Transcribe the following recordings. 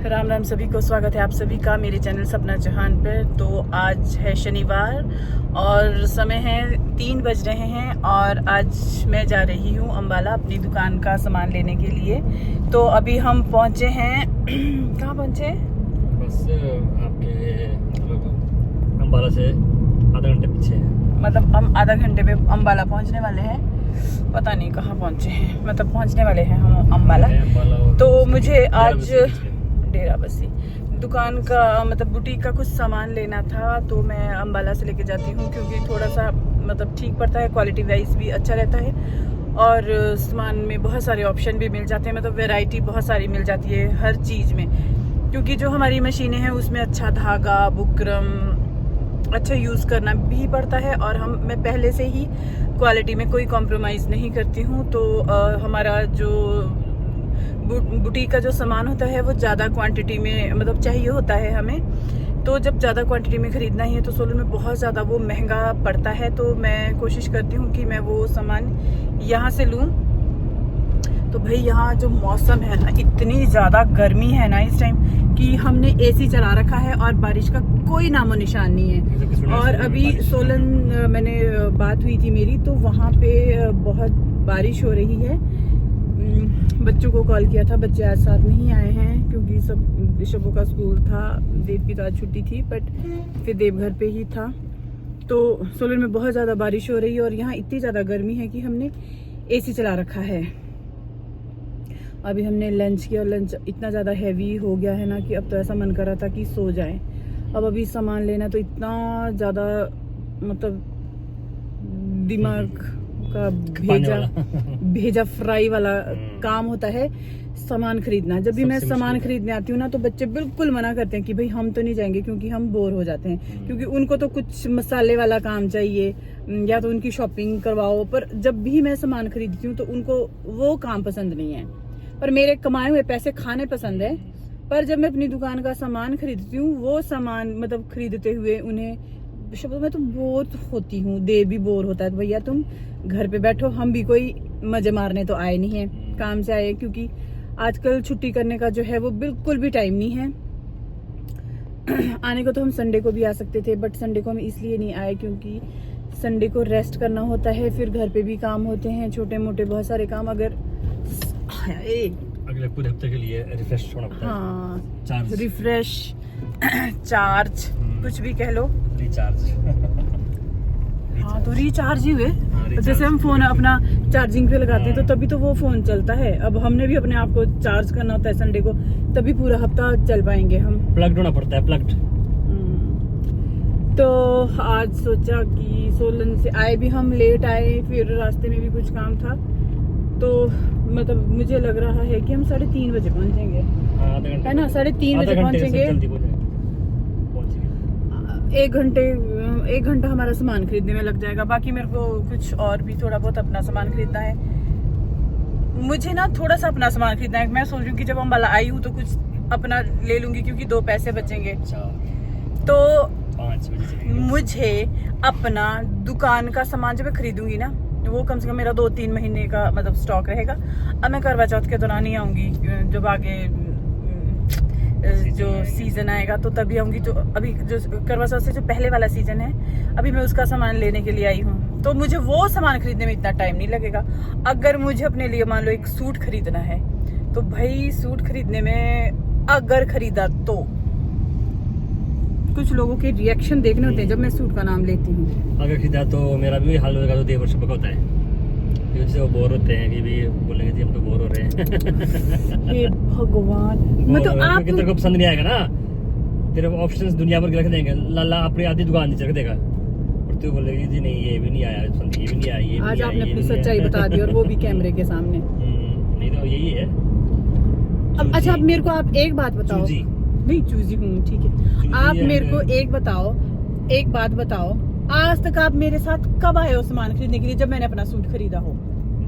राम राम सभी को, स्वागत है आप सभी का मेरे चैनल सपना जहान पर। तो आज है शनिवार और समय है 3 बज रहे हैं और आज मैं जा रही हूँ अम्बाला अपनी दुकान का सामान लेने के लिए। तो अभी हम पहुँचे हैं कहाँ पहुँचे? बस आपके मतलब अम्बाला से आधा घंटे पीछे है। मतलब हम आधा घंटे पे अम्बाला पहुँचने वाले हैं। पता नहीं कहाँ पहुँचे हैं, मतलब पहुँचने वाले हैं हम अम्बाला। तो मुझे आज डेरा बस्सी दुकान का मतलब बुटीक का कुछ सामान लेना था, तो मैं अम्बाला से लेके जाती हूँ क्योंकि थोड़ा सा मतलब ठीक पड़ता है, क्वालिटी वाइज भी अच्छा रहता है और सामान में बहुत सारे ऑप्शन भी मिल जाते हैं, मतलब वैरायटी बहुत सारी मिल जाती है हर चीज़ में। क्योंकि जो हमारी मशीनें हैं उसमें अच्छा धागा बुकरम अच्छा यूज़ करना भी पड़ता है और मैं पहले से ही क्वालिटी में कोई कॉम्प्रोमाइज़ नहीं करती हूँ। तो हमारा जो बुटीक का जो सामान होता है वो ज़्यादा क्वांटिटी में मतलब चाहिए होता है हमें। तो जब ज़्यादा क्वांटिटी में ख़रीदना ही है तो सोलन में बहुत ज़्यादा वो महंगा पड़ता है। तो मैं कोशिश करती हूँ कि मैं वो सामान यहाँ से लूँ। तो भाई यहाँ जो मौसम है ना, इतनी ज़्यादा गर्मी है ना इस टाइम कि हमने एसी चला रखा है और बारिश का कोई नामो निशान नहीं है। और अभी सोलन मैंने बात हुई थी मेरी, तो वहाँ पे बहुत बारिश हो रही है। बच्चों को कॉल किया था, बच्चे आज साथ नहीं आए हैं क्योंकि सब बिशपों का स्कूल था। देव की तो आज छुट्टी थी बट फिर देव घर पे ही था। तो सोलन में बहुत ज़्यादा बारिश हो रही है और यहाँ इतनी ज़्यादा गर्मी है कि हमने एसी चला रखा है। अभी हमने लंच किया और लंच इतना ज़्यादा हैवी हो गया है ना कि अब तो ऐसा मन कर रहा था कि सो जाए। अब अभी सामान लेना तो इतना ज़्यादा मतलब दिमाग का भेजा फ्राई वाला काम होता है सामान खरीदना। जब भी मैं सामान खरीदने आती हूँ ना तो बच्चे बिल्कुल मना करते हैं कि भाई हम तो नहीं जाएंगे क्योंकि हम बोर हो जाते हैं, क्योंकि उनको तो कुछ मसाले वाला काम चाहिए या तो उनकी शॉपिंग करवाओ। पर जब भी मैं सामान खरीदती हूँ तो उनको वो काम पसंद नहीं है, पर मेरे कमाए हुए पैसे खाने पसंद है। पर जब मैं अपनी दुकान का सामान खरीदती हूँ वो सामान मतलब खरीदते हुए उन्हें मैं तो बोर होती हूँ, देव भी बोर होता है। तो भैया तुम घर पे बैठो, हम भी कोई मजे मारने तो आए नहीं हैं, काम से आए। क्योंकि आजकल छुट्टी करने का जो है वो बिल्कुल भी टाइम नहीं है। आने को तो हम संडे को भी आ सकते थे बट संडे को हम इसलिए नहीं आए क्योंकि संडे को रेस्ट करना होता है, फिर घर पे भी काम होते हैं छोटे मोटे बहुत सारे काम। अगर अगले पूरे हफ्ते के लिए रिफ्रेश होना पड़ता है। हाँ, रिफ्रेश चार्ज कुछ भी कह लो, रिचार्ज। हाँ तो रिचार्ज ही हुए। रिचार्ज। जैसे हम फोन अपना चार्जिंग पे लगाते हैं तो तभी तो वो फोन चलता है। अब हमने भी अपने आप को चार्ज करना होता है संडे को, तभी पूरा हफ्ता चल पाएंगे हम। प्लग्ड होना पड़ता है, प्लग्ड। तो आज सोचा कि सोलन से आए भी हम लेट आए, फिर रास्ते में भी कुछ काम था। तो मतलब मुझे लग रहा है कि हम 3:30 बजे पहुंचेंगे, है ना? 3:30 बजे पहुंचेंगे। 1 घंटा हमारा सामान खरीदने में लग जाएगा। बाकी मेरे को कुछ और भी थोड़ा बहुत अपना सामान खरीदना है। मुझे ना थोड़ा सा अपना सामान खरीदना है। मैं सोच रही हूँ कि जब अम्बाला आई हूँ तो कुछ अपना ले लूंगी क्योंकि 2 पैसे बचेंगे। तो 5 बजे मुझे अपना दुकान का सामान जब मैं खरीदूंगी ना वो कम से कम मेरा 2-3 महीने का मतलब स्टॉक रहेगा। अब मैं करवा चौथ के दौरान ही आऊंगी, जब आगे जो सीजन आएगा तो तभी आऊंगी। तो अभी जो करवा चौथ से जो पहले वाला सीजन है अभी मैं उसका सामान लेने के लिए आई हूँ, तो मुझे वो सामान खरीदने में इतना टाइम नहीं लगेगा। अगर मुझे अपने लिए मान लो एक सूट खरीदना है तो भाई सूट खरीदने में अगर खरीदा तो कुछ लोगों के रिएक्शन देखने होते हैं जब मैं सूट का नाम लेती हूँ। अगर खरीदा तो मेरा भी हाल होगा। तो 1.5 वर्ष का होता है से वो बोर होते हैं कि भी बोलेंगे जी हम तो बोर हो रहे हैं। हे भगवान, मतलब आप तेरे को पसंद नहीं आएगा ना, तेरे ऑप्शंस दुनिया भर के रख देंगे, लाला अपनी आधी दुकान नीचे रख देगा और तू बोलेगी जी नहीं ये भी नहीं आया पसंद, ये भी नहीं आया, ये आज आपने अपनी सच्चाई बता दी और वो भी कैमरे के सामने। नहीं तो यही है। अब अच्छा, अब मेरे को आप एक बात बताओ। नहीं चूजी हूँ, ठीक है। आप मेरे को एक बात बताओ, आज तक आप मेरे साथ कब आए हो सामान खरीदने के लिए जब मैंने अपना सूट खरीदा हो?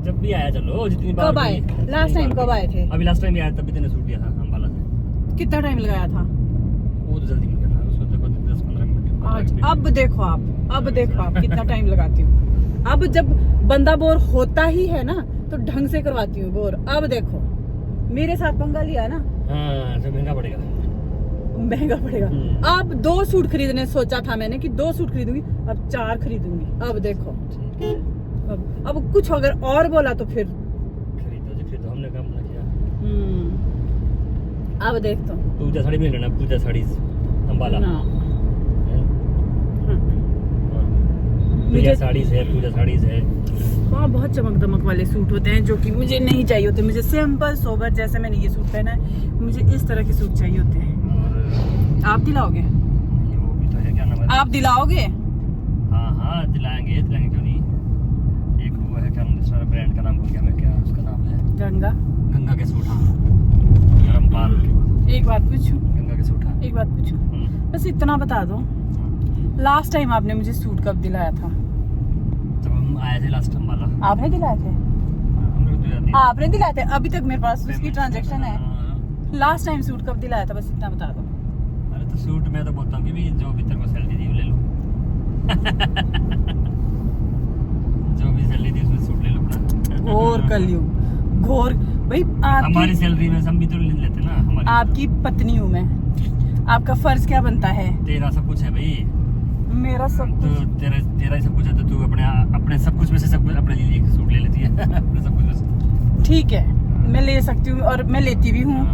जब भी आया, चलो जितनी बार। कब आए? लास्ट टाइम कब आए थे? अभी लास्ट टाइम आया तब भी तूने सूट लिया था अम्बाला से। कितना टाइम लगाया था? वो तो जल्दी मिल गया था, उसको देखो 10-15 मिनट। आज अब देखो आप कितना टाइम लगाती हूँ। अब जब बंदा बोर होता ही है ना तो ढंग से करवाती हूँ बोर। अब देखो मेरे साथ पंगा लिया ना। हाँ, जो महंगा पड़ेगा। महंगा पड़ेगा। अब 2 सूट खरीदने सोचा था मैंने कि 2 सूट खरीदूंगी, अब 4 खरीदूंगी। अब देखो अब कुछ अगर और बोला तो फिर खरीदो, हमने काम ना किया। अब देखता हूँ। पूजा साड़ी भी लेना, पूजा साड़ी अंबाला। मुझे साड़ीज है, पूजा साड़ीज है। वहाँ बहुत चमक दमक वाले सूट होते हैं जो कि मुझे नहीं चाहिए होते। मुझे सिंपल सोबर, जैसे मैंने ये सूट पहना है, मुझे इस तरह के सूट चाहिए होते हैं। आप दिलाओगे? वो भी तो है, क्या नाम है? आप दिलाओगे? हाँ दिलाएंगे क्यों नहीं। एक वो है, क्या नाम, ब्रांड का नाम भूल गया मैं, क्या उसका नाम है? गंगा के सूट। हाँ, धर्मपाल। एक बात पूछूं? गंगा के सूट। हाँ, एक बात पूछूं? बस इतना बता दो, लास्ट टाइम आपने मुझे सूट कब दिलाया था? जब हम आए थे लास्ट टाइम वाला। आपने दिलाए थे? आपने दिलाए थे? अभी तक मेरे पास उसकी ट्रांजैक्शन है। लास्ट टाइम सूट कब दिलाया था, बस इतना बता दो। अरे तो सूट मैं तो बोलता हूँ कि भी जो भी तेरे को सैलरी दी वो ले लो। जो भी सैलरी दी उसमें सूट ले लो अपना। घोर कलयुग, घोर भाई। हमारी सैलरी में हम भी तो ले लेते ना। हमारी आपकी पत्नी हूँ मैं, आपका फर्ज क्या बनता है? तेरा सब कुछ है भाई। मेरा सब तो तेरा ही सब कुछ है, तो तू अपने सब कुछ में से सब कुछ अपने लिए एक सूट ले लेती है। अपने सब कुछ में से। ठीक है, मैं ले सकती हूँ और मैं लेती भी हूँ,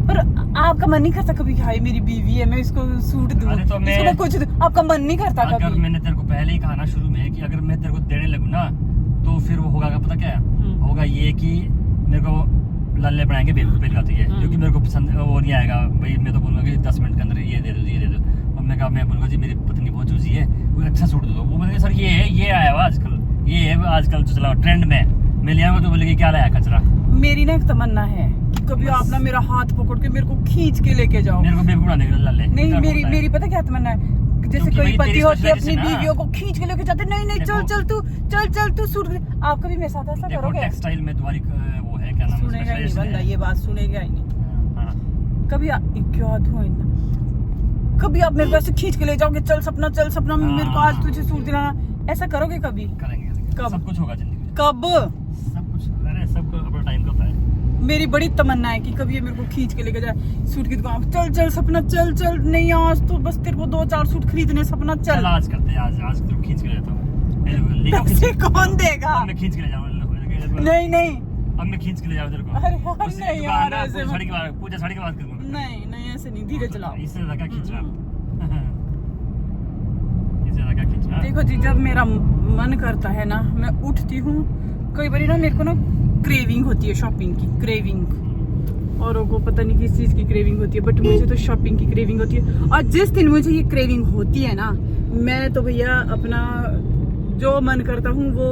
पर आपका मन नहीं करता कभी कि भाई मेरी बीवी है, मैं इसको सूट दूँ, अरे तो इसको मैं कुछ दूँ? आपका मन नहीं करता अगर कभी? मैंने तेरे को पहले ही कहा ना शुरू में कि अगर मैं तेरे को देने लगूँ ना, तो फिर वो होगा, पता क्या होगा, ये कि मेरे को लल्ले बनाएंगे बेलगाती है, क्योंकि मेरे को पसंद वो नहीं आएगा भाई। मैं तो बोलूँगा कि 10 मिनट के अंदर ये दे दो। और मैं बोलूँगा जी मेरी पत्नी बहुत चूजी है, कोई अच्छा सूट दे दो। वो बोलेंगे सर ये आया हुआ आजकल, ये है आजकल जो चला ट्रेंड में, मैं ले आऊँगा तो बोलेगी क्या लाया कचरा। मेरी ना एक तमन्ना है कि कभी आप ना मेरा हाथ पकड़ के मेरे को खींच के लेके जाओ। मेरे को बेवकूफ बनाने के लल्ले। नहीं, मेरी पता क्या तमन्ना है, जैसे कोई पति होते अपनी बीवियों को खींच के लेके जाते, नहीं चल तू सूट। आप कभी मेरे साथ ऐसा करोगे? टेक्सटाइल में तुम्हारी वो है, क्या नाम, सुनेगा ही नहीं बंदा, ये बात सुनेगा ही नहीं। कभी क्या इतना, कभी आप मेरे को ऐसे खींच के ले जाओगे, चल सपना मेरे को आज तुझे सूट दिलाना, ऐसा करोगे कभी? करेंगे। कब? सब कुछ होगा जिंदगी में। कब? सब कुछ, अरे सबको अपना टाइम का होता है। मेरी बड़ी तमन्ना है कि कभी ये मेरे को खींच के लेके जाए सूट की दुकान, चल सपना चल। नहीं आज तो बस तेरे को 2-4 सूट खरीदने, सपना चल। आज करते हैं, आज तो खींच के ले जाता हूँ। पैसे कौन देगा? मैं खींच के ले जाऊँ। नहीं अब मैं खींच के ले जाऊँ तेरे को। अरे यार नहीं यार, ऐसे पूजा साड़ी की बात करूँगा। नहीं ऐसे नहीं, धीरे चलाओ। इससे ज्यादा क्या खींच रहा? इससे ज्यादा क्या खींच रहा? देखो जी, जब मेरा मन करता है ना, मैं उठती हूँ, कई बार ना मेरे को ना क्रेविंग होती है, शॉपिंग की क्रेविंग। औरों को पता नहीं किस चीज की क्रेविंग होती है, बट मुझे तो शॉपिंग की क्रेविंग होती है। और जिस दिन मुझे ये क्रेविंग होती है ना, मैं तो भैया अपना जो मन करता हूँ वो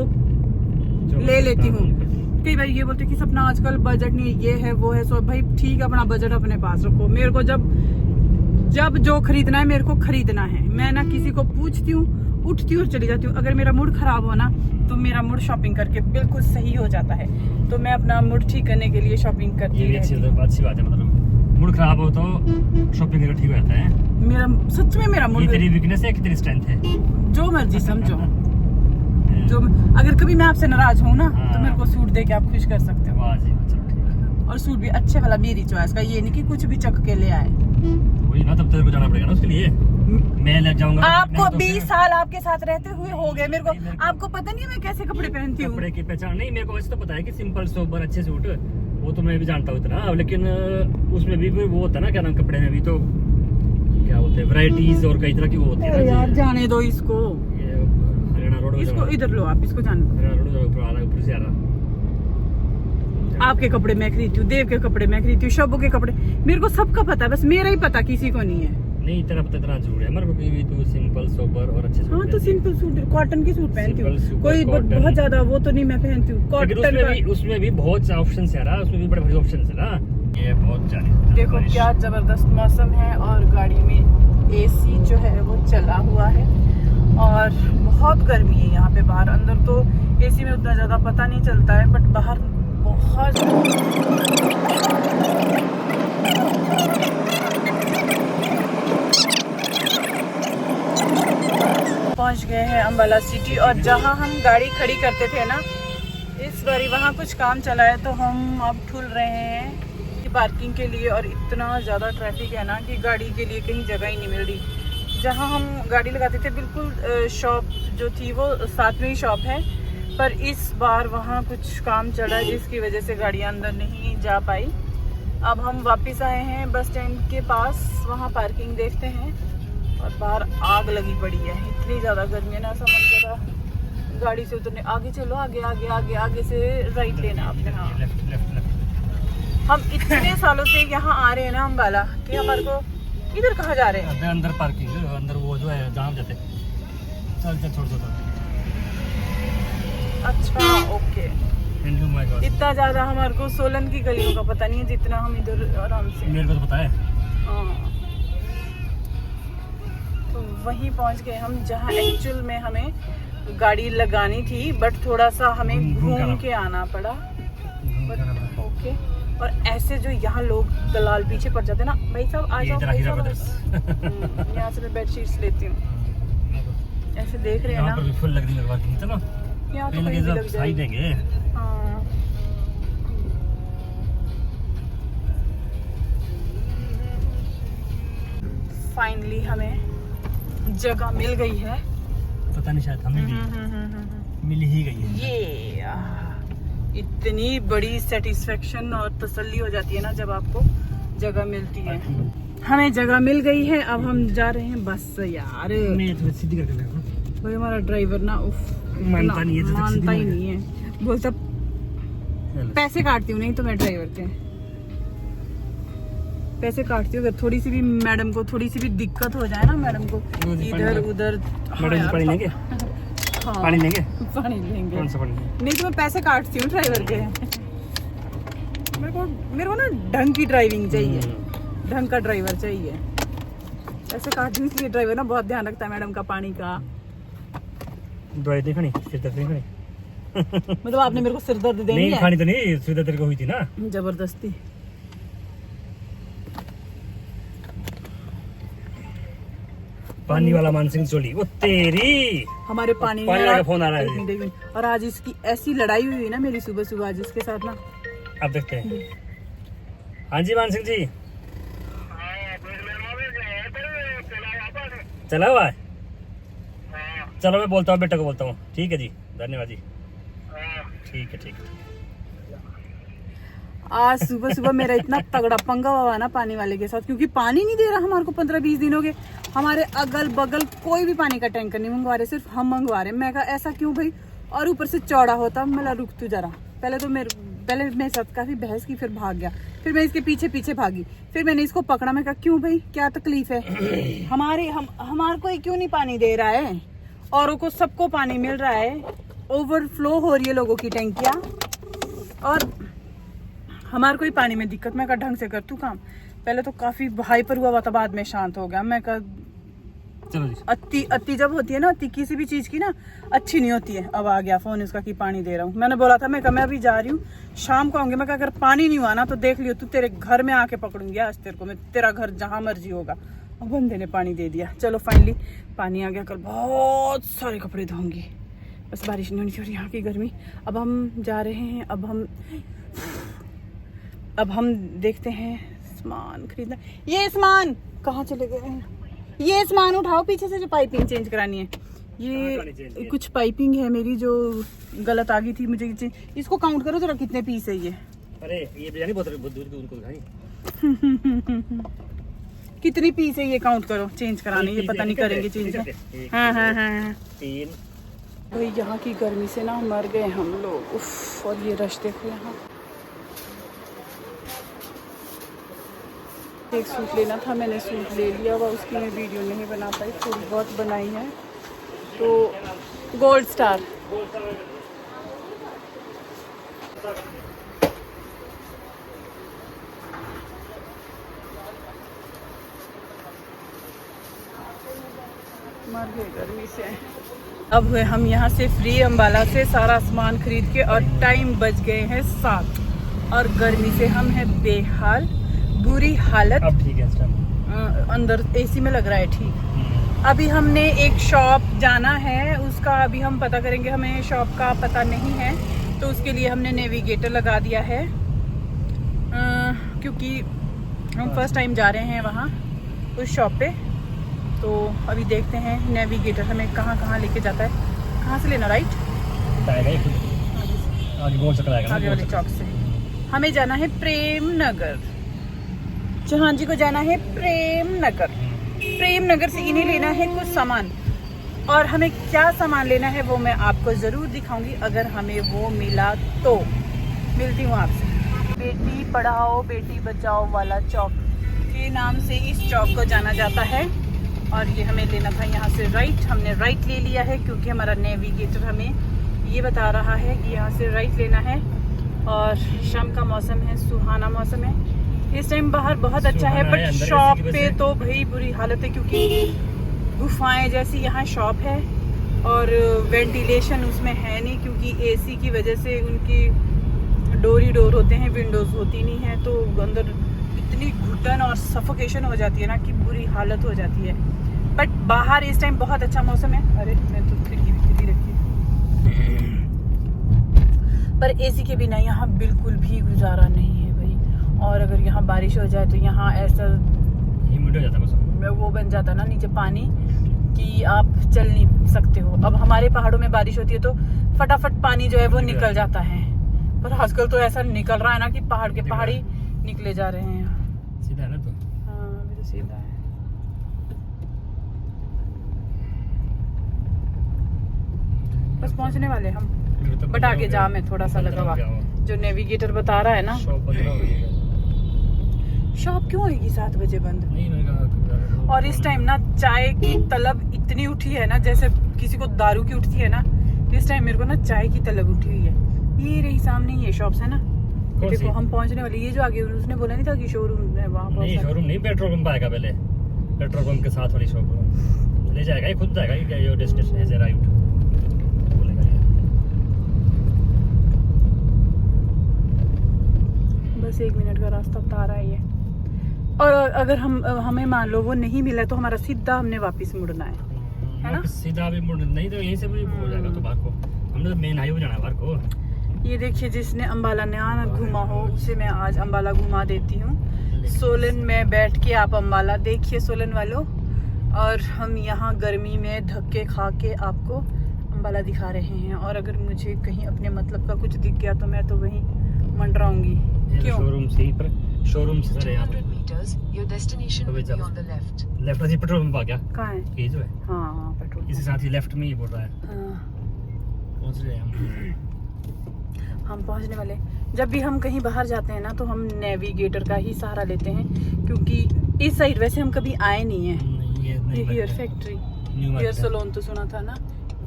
ले लेती हूँ। कई बार ये बोलते कि सपना आजकल बजट नहीं, ये है वो है, सो भाई ठीक है, अपना बजट अपने पास रखो। मेरे को जब जो खरीदना है मेरे को खरीदना है। मैं ना किसी को पूछती हूँ, उठती हूँ और चली जाती हूँ। अगर मेरा मूड खराब हो ना, तो मेरा मूड शॉपिंग करके बिल्कुल सही हो जाता है। तो मैं अपना मूड ठीक करने के लिए शॉपिंग करती हूँ। अच्छी बात है, मतलब मूड खराब हो तो शॉपिंग करके ठीक हो जाता है। मेरा सच में मेरा मूड, तेरी वीकनेस है कि तेरी स्ट्रेंथ है, जो मर्जी समझो। जो अगर कभी मैं आपसे नाराज हूँ ना, तो मेरे को सूट दे के आप खुश कर सकते हो। और सूट भी अच्छे वाला, मेरी चॉइस का, ये नहीं कि कुछ भी चक के ले आए। वही ना, तब तेरे को जाना पड़ेगा ना उसके लिए। मैं ले जाऊंगा। आपको 20 साल आपके साथ रहते हुए हो गए, मेरे को आपको पता नहीं है मैं कैसे कपड़े पहनती हूँ। कपड़े की पहचान नहीं, मेरे को वैसे तो पता है कि सिंपल सोबर अच्छे सूट, वो तो मैं भी जानता हूँ इतना। लेकिन उसमें भी वो होता है ना, क्या नाम, कपड़े में भी तो क्या बोलते हैं, वैरायटीज और कई तरह की वो होती है यार। जाने दो इसको, हरियाणा रोड, इसको इधर लो आप, इसको जाने दो। हरियाणा रोड ऊपर आ रहा है, ऊपर से आ रहा। आपके कपड़े मैं खरीदती हूँ, देव के कपड़े मैं खरीदती हूँ, शबों के कपड़े, मेरे को सबका पता है, बस मेरा ही पता किसी को नहीं है। नहीं, तेरा पता इतना जरूर है मेरे को कि तू सिंपल सोबर और अच्छे सूट। हाँ तो सिंपल सूट, कॉटन की सूट पहनती हूँ, कोई बहुत ज्यादा वो तो नहीं मैं पहनती हूँ। कॉटन उसमें भी बहुत ऑप्शन है ना, उसमें भी बड़े बड़े ऑप्शन है ना। ये बहुत जाने देखो क्या जबरदस्त मौसम है, और गाड़ी में एसी जो है वो चला हुआ है, और बहुत गर्मी है यहाँ पे बाहर। अंदर तो एसी में उतना ज्यादा पता नहीं चलता है, बट बाहर बहुत। पहुंच गए हैं अंबाला सिटी, और जहां हम गाड़ी खड़ी करते थे ना, इस बारी वहां कुछ काम चला है, तो हम अब ठुल रहे हैं। पार्किंग के लिए, और इतना ज़्यादा ट्रैफिक है ना कि गाड़ी के लिए कहीं जगह ही नहीं मिल रही। जहाँ हम गाड़ी लगाते थे बिल्कुल शॉप जो थी वो साथ में ही शॉप है, पर इस बार वहाँ कुछ काम चला जिसकी वजह से गाड़ियाँ अंदर नहीं जा पाई। अब हम वापस आए हैं बस स्टैंड के पास, वहाँ पार्किंग देखते हैं। और बाहर आग लगी पड़ी है, इतनी ज़्यादा गर्मी है ना, ऐसा मन कर रहा गाड़ी से उतरने। आगे चलो, आगे आगे आगे आगे से राइट लेना आपने। हाँ, हम इतने सालों से यहाँ आ रहे हैं ना अम्बाला कि हमारे को इधर कहाँ जा रहे हैं? अंदर पार्किंग, अंदर वो जो है जहाँ जाते। चल चल छोड़ दो। अच्छा ओके। इतना ज्यादा हमारे को सोलन की गलियों का पता नहीं है जितना हम इधर आराम से। मेरे को तो पता है। तो वहीं पहुंच गए हम जहां एक्चुअल में हमें गाड़ी लगानी थी, बट थोड़ा सा हमें घूम के आना पड़ा। ओके। और ऐसे जो यहाँ लोग दलाल पीछे पड़ जाते ना, भाई साहब आ जाओ भाई साहब। यहाँ से मैं बेडशीट्स लेती हूँ। ऐसे देख रहे हैं ना, फुल लग रही है। चलो यहाँ तो कहीं भी लग जाएगी। हाँ। फाइनली हमें जगह मिल गई है। पता नहीं शायद हमें भी मिल ही गई है। ये इतनी बड़ी सेटिस्फेक्शन और तसल्ली हो जाती है ना जब आपको जगह मिलती है। हमें जगह मिल गई है, अब हम जा रहे हैं बस। यार मैं थोड़ी सीधी करके देखो भाई, हमारा ड्राइवर ना मानता नहीं है, मानता ही नहीं है, बोलता पैसे काटती हूँ नहीं तो मैं ड्राइवर के पैसे काटती हूँ। अगर थोड़ी सी भी मैडम को थोड़ी सी भी दिक्कत हो जाए ना, मैडम को इधर उधर। मैडम पानी लेंगे? हाँ, पानी लेंगे? पानी लेंगे। कौन सा पानी? नहीं तो मैं पैसे काटती हूँ ड्राइवर के। मेरे को ना ढंग की ड्राइविंग चाहिए, ढंग का ड्राइवर चाहिए। ऐसे काटने के लिए ड्राइवर ना बहुत ध्यान रखता है मैडम का पानी का। दवाई नहीं खानी, सिर दर्द नहीं खानी। मतलब आपने मेरे को सिर दर्द देनी नहीं है? खानी तो नहीं, सिर दर्द को हुई थी ना जबरदस्ती। पानी वाला मानसिंह चोली वो तेरी। हमारे पानी वाला फोन आ रहा है। और आज इसकी ऐसी लड़ाई हुई ना मेरी सुबह सुबह आज इसके साथ ना। अब देखते हैं। हाँ जी मानसिंह जी, चला हुआ है? चलो मैं बोलता हूँ, बेटा को बोलता हूँ। ठीक है जी, धन्यवाद जी। ठीक है ठीक है। आज सुबह सुबह मेरा इतना तगड़ा पंगा हुआ ना पानी वाले के साथ, क्योंकि पानी नहीं दे रहा हमारे को। 15-20 दिन हो गए, हमारे अगल बगल कोई भी पानी का टैंकर नहीं मंगवा रहे, सिर्फ हम मंगवा रहे। मैं कहा ऐसा क्यों भाई? और ऊपर से चौड़ा होता। मैं रुक तू जरा, पहले मेरे साथ काफी बहस की, फिर भाग गया। फिर मैं इसके पीछे पीछे भागी, फिर मैंने इसको पकड़ा। मैं कहा क्यों भाई, क्या तकलीफ है? हमारे को क्यों नहीं पानी दे रहा है? औरों को सबको पानी मिल रहा है, ओवरफ्लो हो रही है लोगों की टैंकियाँ, और हमारे को ही पानी में दिक्कत। मैं कहा ढंग से कर तू काम। पहले तो काफी हाइपर हुआ था, बाद में शांत हो गया। मैं कहा चलो जी। अति जब होती है ना, अति किसी भी चीज की ना अच्छी नहीं होती है। अब आ गया फोन इसका कि पानी दे रहा हूँ। मैंने बोला था, मैं अभी जा रही हूँ, शाम को आऊंगी। मैं कहा अगर पानी नहीं हुआ ना तो देख लियो, तू तेरे घर में आके पकड़ूंगी आज तेरे को मैं, तेरा घर जहां मर्जी होगा। और बंदे ने पानी दे दिया। चलो फाइनली पानी आ गया। कल बहुत सारे कपड़े धोंगी, बस बारिश नहीं होनी चाहिए, यहाँ की गर्मी। अब हम जा रहे हैं, अब हम देखते हैं सामान खरीदना। ये सामान कहाँ चले गए हैं? ये सामान उठाओ पीछे से, जो पाइपिंग चेंज करानी है। ये कुछ पाइपिंग है मेरी जो गलत आ गई थी, मुझे इसको काउंट करो जरा, कितने पीस है ये? अरे ये बिरयानी बहुत दूर की उनको दिखाई। कितनी पीस है ये काउंट करो, चेंज कराने। ये पता नहीं करेंगे चेंज। हाँ 3। भाई यहाँ की गर्मी से ना मर गए हम लोग। उफ, और ये रश देखो यहाँ। एक सूट लेना था, मैंने सूट ले लिया हुआ, उसकी मैं वीडियो नहीं बना पाई, थोड़ी बहुत बनाई है। तो गोल्ड स्टार मर गए गर्मी से। अब हुए हम यहाँ से फ्री अम्बाला से सारा सामान खरीद के, और टाइम बज गए हैं 7, और गर्मी से हम हैं बेहाल, बुरी हालत। अब ठीक है, अंदर एसी में लग रहा है ठीक। अभी हमने एक शॉप जाना है, उसका अभी हम पता करेंगे, हमें शॉप का पता नहीं है, तो उसके लिए हमने नेविगेटर लगा दिया है। क्योंकि हम फर्स्ट टाइम जा रहे हैं वहाँ उस शॉप पे। तो अभी देखते हैं नेविगेटर हमें कहाँ कहाँ लेके जाता है। कहाँ से लेना, राइट आगे गोल चक्कर आएगा आगे वाले चौक से। हमें जाना है प्रेम नगर, जहां जी को जाना है प्रेम नगर। प्रेम नगर से इन्हें लेना है कुछ सामान, और हमें क्या सामान लेना है वो मैं आपको ज़रूर दिखाऊंगी अगर हमें वो मिला तो। मिलती हूँ आपसे। बेटी पढ़ाओ बेटी बचाओ वाला चौक के नाम से इस चौक को जाना जाता है, और ये हमें लेना था यहाँ से राइट। हमने राइट ले लिया है क्योंकि हमारा नेविगेटर हमें ये बता रहा है कि यहाँ से राइट लेना है। और शाम का मौसम है, सुहाना मौसम है इस टाइम, बाहर बहुत अच्छा है। बट शॉप पे तो भाई बुरी हालत है क्योंकि गुफाएं जैसी यहाँ शॉप है और वेंटिलेशन उसमें है नहीं, क्योंकि एसी की वजह से उनकी डोर होते हैं, विंडोज होती नहीं है, तो अंदर इतनी घुटन और सफोकेशन हो जाती है ना कि बुरी हालत हो जाती है। बट बाहर इस टाइम बहुत अच्छा मौसम है। अरे मैं तो खिड़की भी खुली रखी, पर एसी के बिना यहाँ बिल्कुल भी गुजारा नहीं है भाई। और अगर यहाँ बारिश हो जाए तो यहाँ ऐसा ह्यूमिड हो जाता है, वो बन जाता ना नीचे पानी कि आप चल नहीं सकते हो। अब हमारे पहाड़ों में बारिश होती है तो फटाफट पानी जो है वो निकल जाता है, पर आजकल तो ऐसा निकल रहा है ना कि पहाड़ के पहाड़ी निकले जा रहे हैं। सीधा है ना तो? हाँ अभी तो सीधा है। बस पहुंचने वाले हम, बट आगे जा मैं थोड़ा सा लगा हुआ जो नेविगेटर बता रहा है ना। शॉप क्यों होगी 7 बजे बंद? और इस टाइम ना चाय की तलब इतनी उठी है ना, जैसे किसी को दारू की उठती है ना, इस टाइम मेरे को ना चाय की तलब उठी हुई है। ये रही सामने ये शॉप्स है ना, देखो हम पहुंचने वाले। ये जो आगे उसने बोला नहीं था कि शोरूम है वहाँ? नहीं शोरूम नहीं, पेट्रोल पंप आएगा पहले, पेट्रोल पंप के साथ वाली शॉप ले जाएगा, ये खुद जाएगा। क्या योर डेस्टिनेशन हैज अराइव्ड बोलेगा ये। बस 1 मिनट का रास्ता बता रहा है ये। और अगर हमें मान लो वो नहीं मिला तो हमारा सीधा हमने वापस मुड़ना है ना? सीधा भी मुड़ नहीं तो यहीं से भी हो जाएगा। तो बाहर को हमने तो मेन हाईवे जाना है बाहर को। ये देखिए, जिसने अम्बाला ना घूमा हो उसे मैं आज अम्बाला घुमा देती हूँ। सोलन में बैठ के आप अम्बाला देखिए सोलन वालों, और हम यहाँ गर्मी में धक्के खा के आपको अम्बाला दिखा रहे हैं। और अगर मुझे कहीं अपने मतलब का कुछ दिख गया तो मैं तो वहीं मंडराऊंगी। क्यों? शोरूम से सर यहाँ लेफ्ट से पेट्रोल पंप आ गया। कहाँ है? ये जो है हाँ पेट्रोल इसी साथ ही लेफ्ट में ही बोल रहा है। पहुँच रहे हम पहुंचने वाले। जब भी हम कहीं बाहर जाते हैं ना तो हम नेविगेटर का ही सहारा लेते हैं, क्योंकि इस साइड वैसे हम कभी आए नहीं है। ये हेयर फैक्ट्री, हेयर सैलून तो सुना था ना,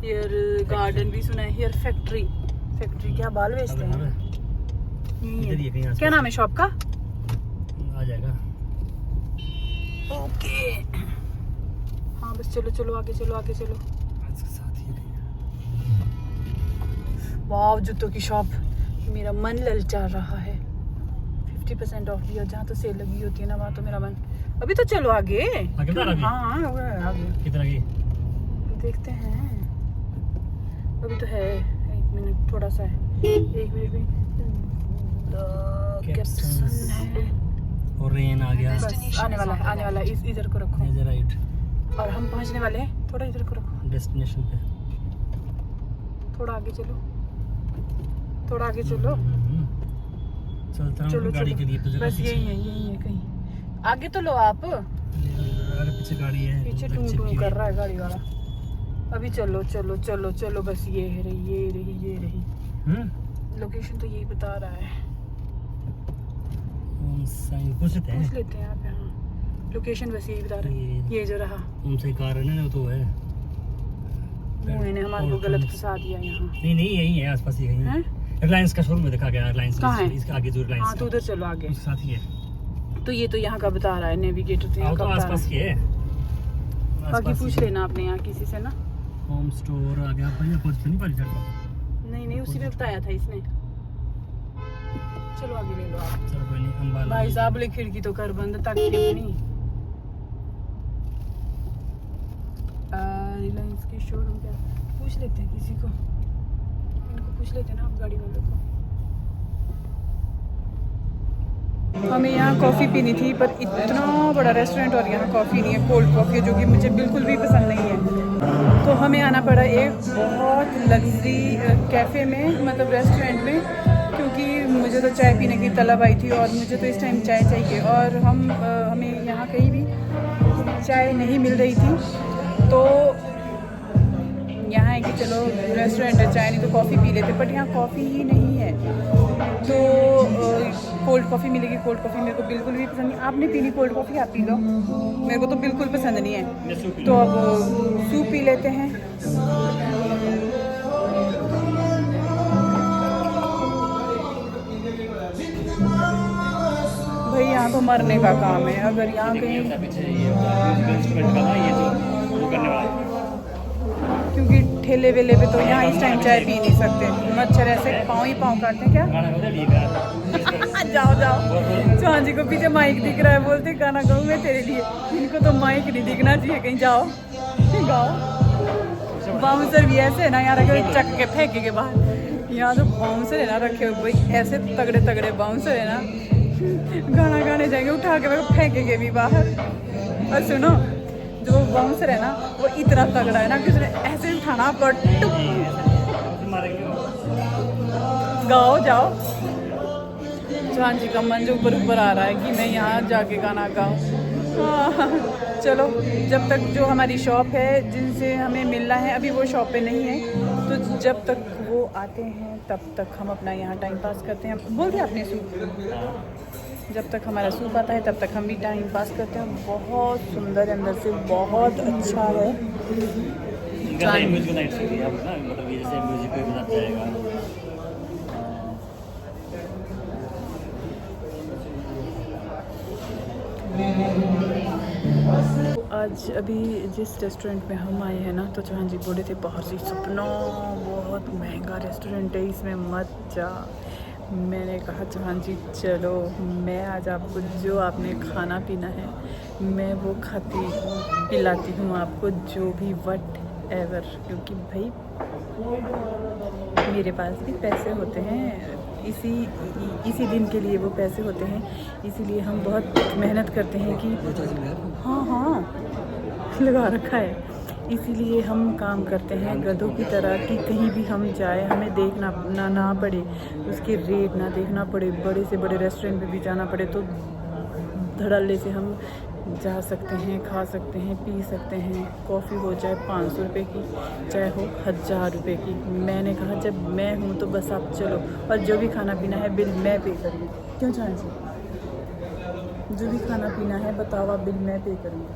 हेयर गार्डन भी सुना है, हेयर फैक्ट्री क्या बाल बेचते हैं? क्या नाम है शॉप का? आ जाएगा। ओके हाँ बस चलो आगे चलो। वाव, जूतों की शॉप, मेरा मन ललचा रहा है। 50% ऑफ भी, और जहाँ तो सेल लगी होती है ना वहाँ तो मेरा मन। अभी तो चलो आगे। हाँ आगे कितना की देखते हैं। अभी तो है 1 मिनट थोड़ा सा है, 1 मिनट में है। और रेन आ गया, बस आने वाला है। इधर को रखो, राइट। और हम पहुँचने वाले हैं। थोड़ा इधर को रखो, डेस्टिनेशन पे। थोड़ा आगे चलो। चलता हूँ गाड़ी के लिए तो जगह बस यही है कहीं आगे तो लो आप। अरे पीछे गाड़ी है, पीछे टू कर रहा है गाड़ी वाला। अभी चलो बस ये रही। लोकेशन तो यही बता रहा है। पूछ लेते हैं आप यहाँ। लोकेशन बस यही बता रहा है, ये जो रहा उनसे कार है ना, तो है मैंने हमारे को गलत फंसा दिया यहाँ। नहीं यही है, आसपास ही है। रिलायंस का शोरूम में देखा गया। रिलायंस कहाँ है? इसके आगे जो रिलायंस। हाँ तो उधर चलो आगे, उसके साथ ही है। तो ये तो यहाँ का बता रहा है नेविगेटर, तो यहाँ का बता आसपास ही है। बाकी पूछ लेना आपने यहाँ किसी से ना। होम स्टोर आ गया भैया, पहुंच नहीं पारी चढ़। नहीं उसी में बताया था इसने। चलो आगे ले लो आप। चलो कोई नहीं, अम्बाला भाई साहब बोले खिड़की तो कर बंद ताकि अपनी रिलायंस की शोरूम क्या पूछ लेते हैं किसी को, इनको पूछ लेते हैं ना आप गाड़ी वालों को। हमें यहाँ कॉफ़ी पीनी थी, पर इतना बड़ा रेस्टोरेंट और यहाँ कॉफ़ी नहीं है, कोल्ड कॉफ़ी है, जो कि मुझे बिल्कुल भी पसंद नहीं है। तो हमें आना पड़ा एक बहुत लग्जरी कैफ़े में, मतलब रेस्टोरेंट में, क्योंकि मुझे तो चाय पीने की तलब आई थी और मुझे तो इस टाइम चाय चाहिए। और हमें यहाँ कहीं भी चाय नहीं मिल रही थी, तो यहाँ है कि चलो रेस्टोरेंट है, चाय नहीं तो कॉफ़ी पी लेते, बट यहाँ कॉफ़ी ही नहीं है। तो कोल्ड कॉफ़ी मिलेगी। कोल्ड कॉफ़ी मेरे को बिल्कुल भी पसंद नहीं। आपने पीनी कोल्ड कॉफ़ी, आप पी लो, मेरे को तो बिल्कुल पसंद नहीं है। तो अब सूप पी लेते हैं। भाई यहाँ तो मरने का काम है, अगर यहाँ कहीं, क्योंकि ठेले वेले पे तो यहाँ इस टाइम चाय पी नहीं सकते, मच्छर ऐसे पाँव ही पाँव काटते हैं क्या। जाओ जाओ, चौहान जी को पीछे माइक दिख रहा है, बोलते गाना गाऊँ मैं तेरे लिए। इनको तो माइक नहीं दिखना चाहिए, कहीं जाओ गाओ। बाउंसर भी ऐसे है ना यहाँ रखे चक के फेंके के बाहर। यहाँ जो बाउंसर है ना रखे हुए, भाई ऐसे तगड़े तगड़े बाउंसर है ना, गाना गाने जाएंगे उठा के मेरे को फेंकेंगे भी बाहर। और सुनो, जो बाउंसर है ना वो इतना तगड़ा है ना कि उसने ऐसे उठाना, गाओ जाओ। चौहान जी का मन जो ऊपर ऊपर आ रहा है कि मैं यहाँ जाके गाना गाऊँ। चलो, जब तक जो हमारी शॉप है जिनसे हमें मिलना है, अभी वो शॉप पे नहीं है, तो जब तक वो आते हैं तब तक हम अपना यहाँ टाइम पास करते हैं। बोल दिया आपने सूप, जब तक हमारा सूप आता है तब तक हम भी टाइम पास करते हैं। बहुत सुंदर, अंदर से बहुत अच्छा है। आज अभी जिस रेस्टोरेंट में हम आए हैं ना, तो चौहान जी बोले थे बाहर से, सपना बहुत महंगा रेस्टोरेंट है, इसमें मत जा। मैंने कहा चौहान जी चलो, मैं आज आपको जो आपने खाना पीना है मैं वो खाती हूँ, पिलाती हूँ आपको, जो भी वट एवर, क्योंकि भाई मेरे पास भी पैसे होते हैं, इसी दिन के लिए वो पैसे होते हैं, इसीलिए हम बहुत मेहनत करते हैं कि हाँ लगा रखा है, इसीलिए हम काम करते हैं गधों की तरह कि कहीं भी हम जाए हमें देखना ना पड़े, उसके रेट ना देखना पड़े, बड़े से बड़े रेस्टोरेंट पे भी जाना पड़े तो धड़ल्ले से हम जा सकते हैं, खा सकते हैं, पी सकते हैं। कॉफ़ी हो चाहे 500 रुपये की, चाहे हो 1000 रुपये की। मैंने कहा जब मैं हूँ तो बस आप चलो, और जो भी खाना पीना है बिल मैं पे करूँगी। क्यों चौहान जी, जो भी खाना पीना है बताओ आप, बिल मैं पे करूँगी।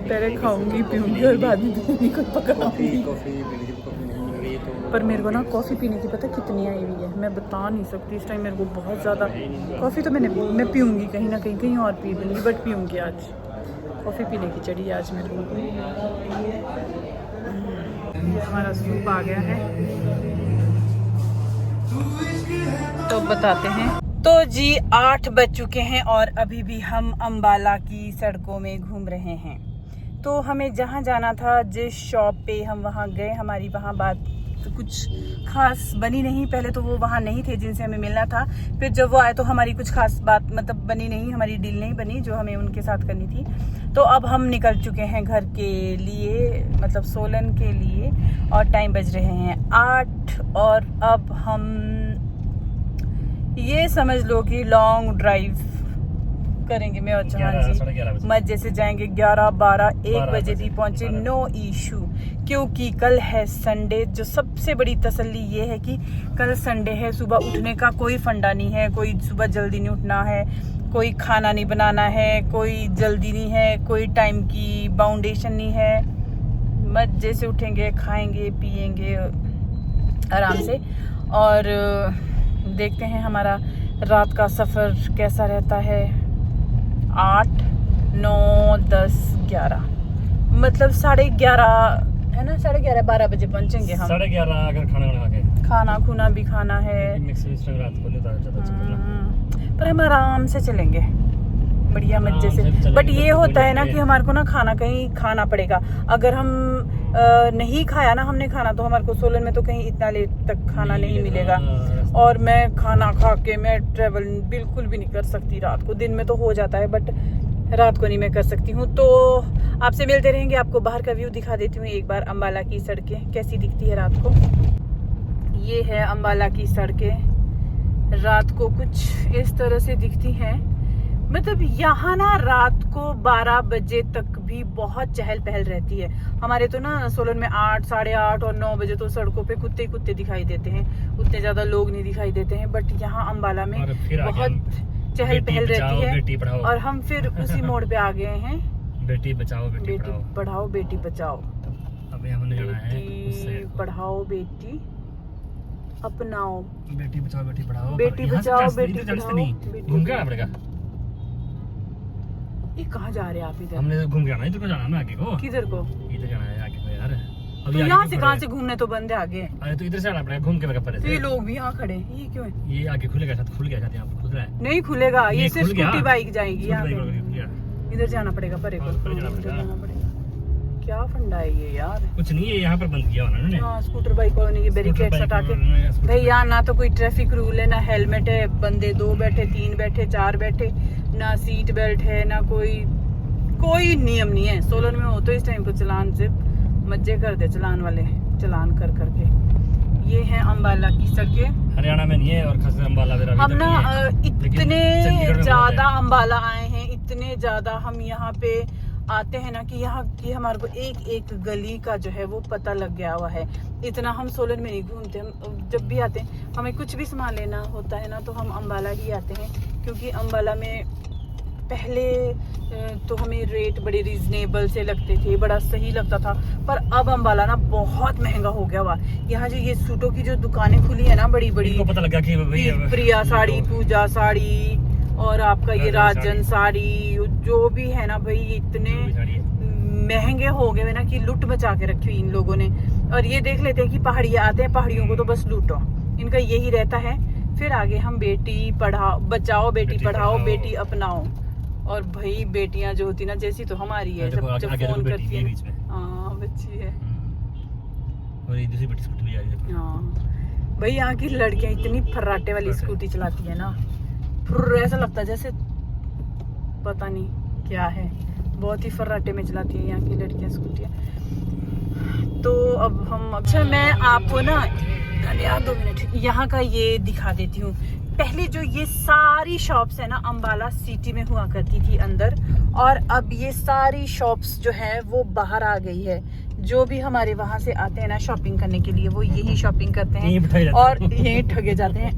पहले खाऊंगी पीऊँगी और बाद में पीने को पकड़ूंगी। पर मेरे को ना कॉफ़ी पीने की पता कितनी आई हुई है, मैं बता नहीं सकती। इस टाइम मेरे को बहुत ज़्यादा कॉफ़ी तो मैं पीऊँगी कहीं ना कहीं और पी लूँगी, बट पीऊँगी आज। कॉफ़ी पीने की चढ़ी आज मेरे को। ये हमारा सूप आ गया है, तो बताते हैं। तो जी 8 बज चुके हैं और अभी भी हम अम्बाला की सड़कों में घूम रहे हैं। तो हमें जहाँ जाना था, जिस शॉप पे हम वहाँ गए, हमारी वहाँ बात तो कुछ खास बनी नहीं। पहले तो वो वहाँ नहीं थे जिनसे हमें मिलना था, फिर जब वो आए तो हमारी कुछ खास बात मतलब बनी नहीं, हमारी डील नहीं बनी जो हमें उनके साथ करनी थी। तो अब हम निकल चुके हैं घर के लिए, मतलब सोलन के लिए, और टाइम बज रहे हैं 8। और अब हम ये समझ लो कि लॉन्ग ड्राइव करेंगे मैं और चौहान जी, मजे से जाएंगे। 11, 12, 1 बजे भी पहुंचे, नो इशू, क्योंकि कल है संडे। जो सबसे बड़ी तसल्ली ये है कि कल संडे है, सुबह उठने का कोई फंडा नहीं है, कोई सुबह जल्दी नहीं उठना है, कोई खाना नहीं बनाना है, कोई जल्दी नहीं है, कोई टाइम की बाउंडेशन नहीं है। मजे से उठेंगे, खाएंगे, पिएंगे आराम से, और देखते हैं हमारा रात का सफ़र कैसा रहता है। 8, 9, 10, 11, मतलब 11:30 है ना, 11:30, 12 बजे पहुंचेंगे हम। 11:30 अगर खाना खुना भी खाना है, रात को पर हम आराम से चलेंगे, बढ़िया मजे से। बट ये होता है ना कि हमारे को ना खाना कहीं खाना पड़ेगा। अगर हम नहीं खाया ना हमने खाना, तो हमारे को सोलन में तो कहीं इतना लेट तक खाना नहीं मिलेगा। और मैं खाना खा के मैं ट्रेवल बिल्कुल भी नहीं कर सकती रात को। दिन में तो हो जाता है बट रात को नहीं मैं कर सकती हूँ। तो आपसे मिलते रहेंगे, आपको बाहर का व्यू दिखा देती हूँ एक बार। अम्बाला की सड़कें कैसी दिखती है रात को। ये है अम्बाला की सड़कें, रात को कुछ इस तरह से दिखती हैं। मतलब यहाँ ना रात को 12 बजे तक भी बहुत चहल पहल रहती है। हमारे तो ना सोलन में 8, 8:30 और 9 बजे तो सड़कों पे कुत्ते ही कुत्ते दिखाई देते हैं, उतने ज्यादा लोग नहीं दिखाई देते हैं। बट यहाँ अम्बाला में बहुत चहल पहल रहती है। और हम फिर उसी मोड़ पे आ गए हैं। बेटी बचाओ बेटी पढ़ाओ बेटी बचाओ। अभी हमने जाना है बेटी पढ़ाओ बेटी अपनाओ। बेटी बचाओ बेटी पढ़ाओ। बेटी बचाओ बेटी पढ़ाओ। घूम के आना पड़ेगा। ये कहाँ जा रहे हैं आप? इधर हमने घूम के आना है, इधर को जाना है आगे को। किधर को? इधर जाना है आगे को यार। तो यहाँ से कहाँ से घूमने तो बंद है आगे। अरे तो इधर से आना पड़ेगा घूम के पहले। तो ये लोग भी यहाँ खड़े हैं, ये क्यों है? ये आगे खुलेगा शायद, खुल गया शायद यहाँ खुल रहा है। नहीं खुलेगा, ये सिर्फ खुल गया। स्कूटी बाइक जाएगी यहाँ पे। खुल गया। इधर जाना पड़ेगा परे को। परे जाना पड़ेगा। क्या फंडा है ये यार। कुछ नहीं है यहाँ पर बंद किया उन्होंने। हाँ स्कूटर बाइक वालों ने ये बैरिकेड हटा के। भाई यहाँ ना तो कोई ट्रैफिक रूल है, ना हेलमेट है। बंदे 2 बैठे 3 बैठे 4 बैठे, ना सीट बेल्ट है, ना कोई नियम नहीं है। सोलन में हो तो इस टाइम को चलान से मजे कर दे चलान वाले, चलान कर करके। ये है अम्बाला की सड़कें। हरियाणा में नहीं है और खास अम्बाला हम ना इतने ज्यादा अम्बाला आए हैं, इतने ज्यादा हम यहाँ पे आते हैं ना कि यहाँ की हमारे को एक एक गली का जो है वो पता लग गया हुआ है। इतना हम सोलन में नहीं घूमते। हम जब भी आते हैं, हमें कुछ भी सामान लेना होता है ना तो हम अम्बाला ही आते हैं। क्योंकि अम्बाला में पहले तो हमें रेट बड़े रीजनेबल से लगते थे, बड़ा सही लगता था। पर अब अम्बाला ना बहुत महंगा हो गया हुआ। यहाँ जो ये सूटों की जो दुकानें खुली है ना बड़ी बड़ी, पता लगा कि प्रिया साड़ी, पूजा साड़ी और आपका ये राजन साड़ी, जो भी है ना भाई, इतने महंगे हो गए ना कि लूट मचा के रखी हुई इन लोगों ने। और ये देख लेते हैं कि पहाड़ियाँ आते हैं, पहाड़ियों को तो बस लूटो, इनका यही रहता है। फिर आगे हम बेटी पढ़ाओ बचाओ बेटी पढ़ाओ बेटी अपनाओ। और भाई बेटियां जो होती ना जैसी तो हमारी है, जब फोन करती है। हाँ बच्ची है और ये दूसरी बेटी स्कूटी भी आ रही है। हाँ भाई यहाँ की लड़कियां इतनी फर्राटे वाली स्कूटी चलाती है ना, ऐसा लगता है जैसे पता नहीं क्या है। बहुत ही फर्राटे में चलाती है यहाँ की लड़कियां स्कूटियाँ। तो अब हम अच्छा मैं आपको ना 2 मिनट यहाँ का ये दिखा देती हूँ। पहले जो ये सारी शॉप्स है ना अम्बाला सिटी में हुआ करती थी अंदर, और अब ये सारी शॉप्स जो है वो बाहर आ गई है। जो भी हमारे वहां से आते हैं ना शॉपिंग करने के लिए, वो यही शॉपिंग करते हैं और यही ठगे जाते हैं।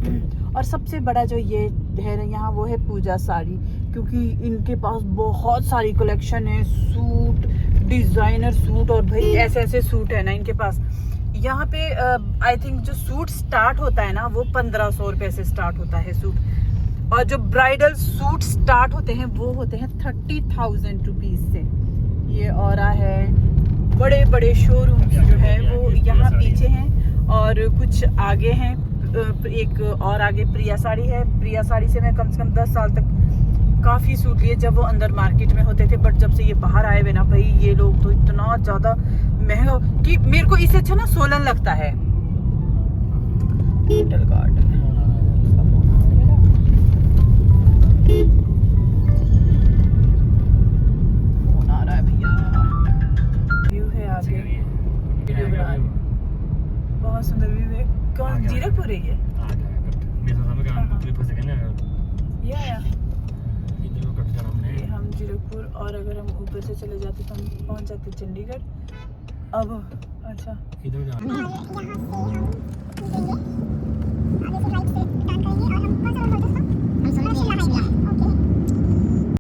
और सबसे बड़ा जो ये है यहाँ वो है पूजा साड़ी, क्योंकि इनके पास बहुत सारी कलेक्शन है, सूट, डिजाइनर सूट। और भाई ऐसे ऐसे सूट है ना इनके पास। यहाँ पे आई थिंक जो सूट स्टार्ट होता है ना वो 1500 रुपए से स्टार्ट होता है सूट। और जो ब्राइडल सूट स्टार्ट होते हैं वो होते हैं 30,000 रुपीज से। ये औरा है, बड़े बड़े शोरूम जो है वो यहाँ पीछे हैं और कुछ आगे हैं। एक और आगे प्रिया साड़ी है। प्रिया साड़ी से मैं कम से कम 10 साल तक काफी सूट लिए जब वो अंदर मार्केट में होते थे। बट जब से ये बाहर आए हुए ना भाई, ये लोग तो इतना ज्यादा महंगा कि मेरे को इससे अच्छा ना सोलन लगता है। होटल गार्ड फोन आ रहा है भैया। व्यू है आगे, वीडियो बना रहे, बहुत सुंदर व्यू है। कौन जीरकपुर है ये? हम जीरकपुर, और अगर हम ऊपर से चले जाते तो हम पहुंच जाते चंडीगढ़। अब अच्छा इधर